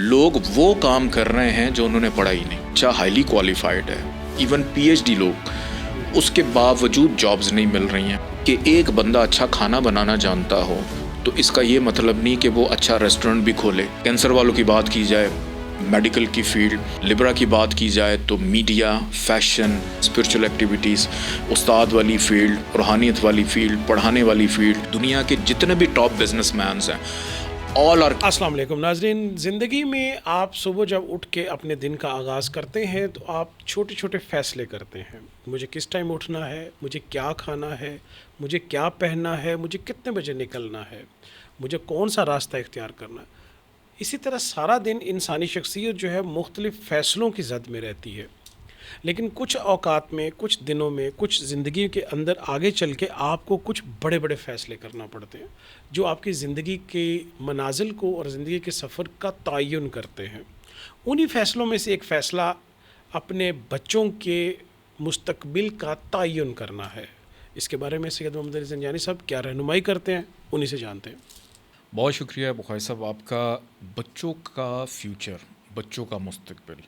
لوگ وہ کام کر رہے ہیں جو انہوں نے پڑھا ہی نہیں، اچھا ہائیلی کوالیفائڈ ہے، ایون پی ایچ ڈی لوگ، اس کے باوجود جابز نہیں مل رہی ہیں. کہ ایک بندہ اچھا کھانا بنانا جانتا ہو تو اس کا یہ مطلب نہیں کہ وہ اچھا ریسٹورنٹ بھی کھولے. کینسر والوں کی بات کی جائے، میڈیکل کی فیلڈ، لبرا کی بات کی جائے تو میڈیا، فیشن، اسپرچل ایکٹیویٹیز، استاد والی فیلڈ، روحانیت والی فیلڈ، پڑھانے والی فیلڈ، دنیا کے جتنے بھی ٹاپ بزنس مینز ہیں آل آر. السلام علیکم ناظرین. زندگی میں آپ صبح جب اٹھ کے اپنے دن کا آغاز کرتے ہیں تو آپ چھوٹے چھوٹے فیصلے کرتے ہیں. مجھے کس ٹائم اٹھنا ہے، مجھے کیا کھانا ہے، مجھے کیا پہننا ہے، مجھے کتنے بجے نکلنا ہے، مجھے کون سا راستہ اختیار کرنا ہے. اسی طرح سارا دن انسانی شخصیت جو ہے مختلف فیصلوں کی زد میں رہتی ہے. لیکن کچھ اوقات میں، کچھ دنوں میں، کچھ زندگی کے اندر آگے چل کے آپ کو کچھ بڑے بڑے فیصلے کرنا پڑتے ہیں جو آپ کی زندگی کے منازل کو اور زندگی کے سفر کا تعین کرتے ہیں. انہی فیصلوں میں سے ایک فیصلہ اپنے بچوں کے مستقبل کا تعین کرنا ہے. اس کے بارے میں سید محمد علی زنجانی صاحب کیا رہنمائی کرتے ہیں، انہی سے جانتے ہیں. بہت شکریہ بخاری صاحب آپ کا. بچوں کا فیوچر، بچوں کا مستقبل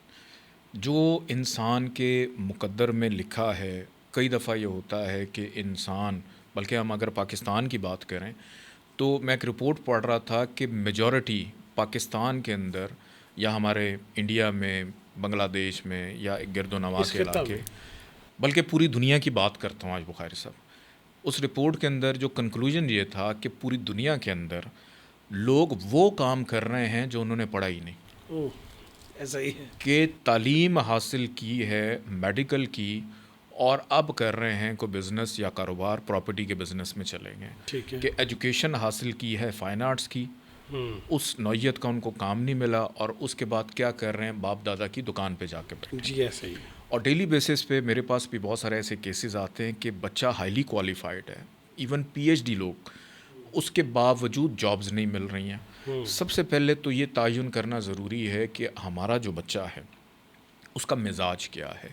جو انسان کے مقدر میں لکھا ہے. کئی دفعہ یہ ہوتا ہے کہ انسان، بلکہ ہم اگر پاکستان کی بات کریں تو میں ایک رپورٹ پڑھ رہا تھا کہ میجورٹی پاکستان کے اندر یا ہمارے انڈیا میں، بنگلہ دیش میں یا گرد و نواح اس کے خطہ علاقے، میں بلکہ پوری دنیا کی بات کرتا ہوں آج بخاری صاحب. اس رپورٹ کے اندر جو کنکلوژن یہ تھا کہ پوری دنیا کے اندر لوگ وہ کام کر رہے ہیں جو انہوں نے پڑھا ہی نہیں. ایسا ہی ہے. کہ تعلیم حاصل کی ہے میڈیکل کی اور اب کر رہے ہیں کوئی بزنس یا کاروبار، پراپرٹی کے بزنس میں چلے گئے. ٹھیک ہے. کہ ایجوکیشن حاصل کی ہے فائن آرٹس کی، اس نوعیت کا ان کو کام نہیں ملا اور اس کے بعد کیا کر رہے ہیں، باپ دادا کی دکان پہ جا کے بیٹھے. جی ایسا ہی ہے. اور ڈیلی بیسس پہ میرے پاس بھی بہت سارے ایسے کیسز آتے ہیں کہ بچہ ہائیلی کوالیفائڈ ہے، ایون پی ایچ ڈی لوگ، اس کے باوجود جابز نہیں مل رہی ہیں. سب سے پہلے تو یہ تعین کرنا ضروری ہے کہ ہمارا جو بچہ ہے اس کا مزاج کیا ہے،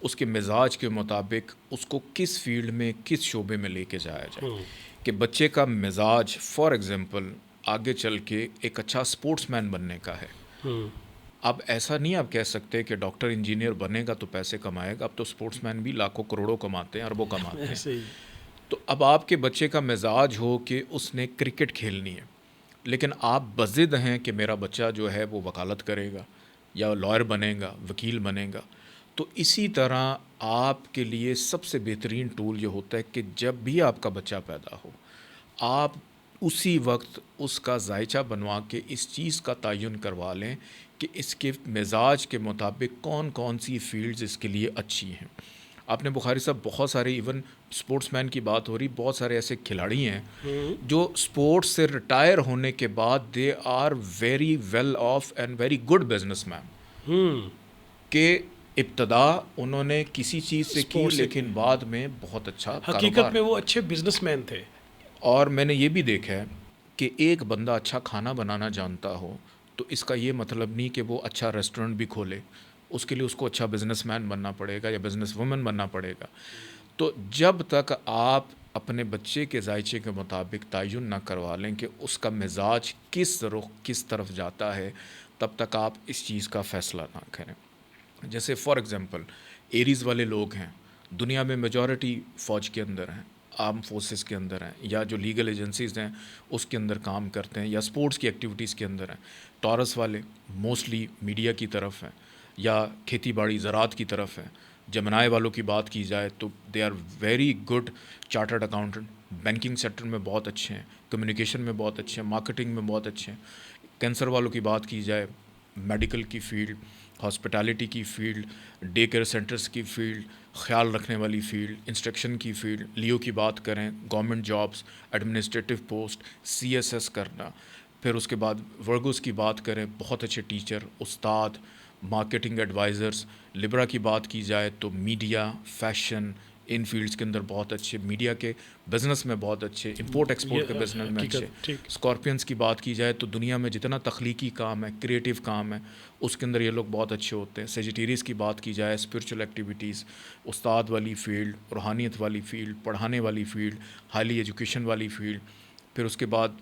اس کے مزاج کے مطابق اس کو کس فیلڈ میں، کس شعبے میں لے کے جایا جائے. کہ بچے کا مزاج فار ایگزامپل آگے چل کے ایک اچھا سپورٹس مین بننے کا ہے. اب ایسا نہیں آپ کہہ سکتے کہ ڈاکٹر انجینئر بنے گا تو پیسے کمائے گا. اب تو سپورٹس مین بھی لاکھوں کروڑوں کماتے ہیں، اربوں کماتے ہیں. ایسے ہی. تو اب آپ کے بچے کا مزاج ہو کہ اس نے کرکٹ کھیلنی ہے، لیکن آپ بضد ہیں کہ میرا بچہ جو ہے وہ وکالت کرے گا یا لائر بنے گا، وکیل بنے گا. تو اسی طرح آپ کے لیے سب سے بہترین ٹول یہ ہوتا ہے کہ جب بھی آپ کا بچہ پیدا ہو آپ اسی وقت اس کا ذائچہ بنوا کے اس چیز کا تعین کروا لیں کہ اس کے مزاج کے مطابق کون کون سی فیلڈز اس کے لیے اچھی ہیں. آپ نے بخاری صاحب بہت سارے، ایون سپورٹس مین کی بات ہو رہی، بہت سارے ایسے کھلاڑی ہیں جو سپورٹس سے ریٹائر ہونے کے بعد they are very well off and very good business man. کہ ابتدا انہوں نے کسی چیز سے کی لیکن بعد میں بہت اچھا کاروبار. حقیقت میں وہ اچھے بزنس مین تھے. اور میں نے یہ بھی دیکھا ہے کہ ایک بندہ اچھا کھانا بنانا جانتا ہو تو اس کا یہ مطلب نہیں کہ وہ اچھا ریسٹورنٹ بھی کھولے. اس کے لیے اس کو اچھا بزنس مین بننا پڑے گا یا بزنس وومن بننا پڑے گا. تو جب تک آپ اپنے بچے کے ذائچے کے مطابق تعین نہ کروا لیں کہ اس کا مزاج کس رخ کس طرف جاتا ہے، تب تک آپ اس چیز کا فیصلہ نہ کریں. جیسے فار ایگزامپل ایریز والے لوگ ہیں، دنیا میں میجورٹی فوج کے اندر ہیں، آرم فورسز کے اندر ہیں، یا جو لیگل ایجنسیز ہیں اس کے اندر کام کرتے ہیں، یا سپورٹس کی ایکٹیویٹیز کے اندر ہیں. ٹورس والے موسٹلی میڈیا کی طرف ہیں یا کھیتی باڑی زراعت کی طرف ہیں. جمنائے والوں کی بات کی جائے تو they are very good chartered accountant. Banking sector میں بہت اچھے ہیں، کمیونیکیشن میں بہت اچھے ہیں، مارکیٹنگ میں بہت اچھے ہیں. کینسر والوں کی بات کی جائے، میڈیکل کی فیلڈ، ہاسپٹیلٹی کی فیلڈ، ڈے کیئر سینٹرز کی فیلڈ، خیال رکھنے والی فیلڈ، انسٹرکشن کی فیلڈ. لیو کی بات کریں، government jobs, administrative post, C S S کرنا. پھر اس کے بعد ورگوز کی بات کریں، بہت اچھے ٹیچر، استاد، مارکیٹنگ ایڈوائزرز. لبرا کی بات کی جائے تو میڈیا، فیشن، ان فیلڈز کے اندر بہت اچھے، میڈیا کے بزنس میں بہت اچھے، امپورٹ ایکسپورٹ کے بزنس میں اچھے. اسکارپینس کی بات کی جائے تو دنیا میں جتنا تخلیقی کام ہے، کریٹیو کام ہے، اس کے اندر یہ لوگ بہت اچھے ہوتے ہیں. سیجیٹیریس کی بات کی جائے، اسپرچل ایکٹیویٹیز، استاد والی فیلڈ، روحانیت والی فیلڈ، پڑھانے والی فیلڈ، ہائیلی ایجوکیشن والی فیلڈ. پھر اس کے بعد